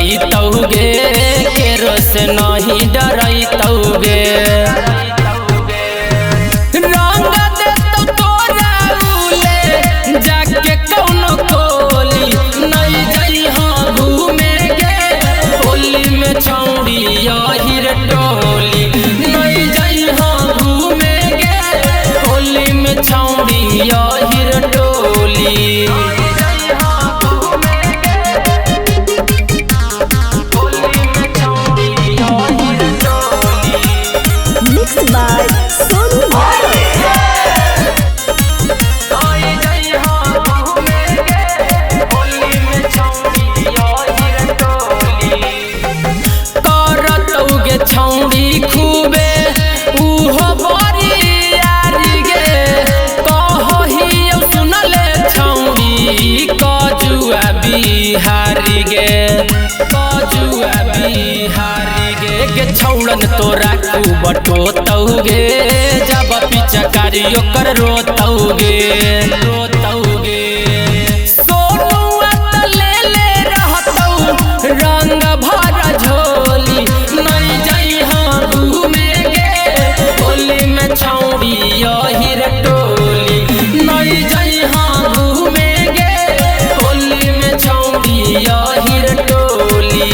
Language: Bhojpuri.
डरैतौगे केरो से नहीं डरैतौगे। रंग देतौ तोरा उले जाके कौनो कोली नहीं जइहाँ घूमे गे होली में छौड़ी यही टोली नहीं जइहाँ घूमे गे होली में छौड़ी यही टोली। Mixed by Sonu करतौगे छौड़ी खूबे उहो बड़ी यारी गे कहहियौ सुनले छौड़ी कजुआ बिहारी गे कजुआ बिहारी गे छौड़न तोरा खूब टोतौगे जब पिचकारी ओकर रोतौगे रोतौगे। सोनुआ त ले रहतौ रंग भर झोली नहीं जइहाँ घूमे गे होली में छौड़ी यही टोली नहीं जइहाँ घूमे गे होली में छौड़ी यही टोली।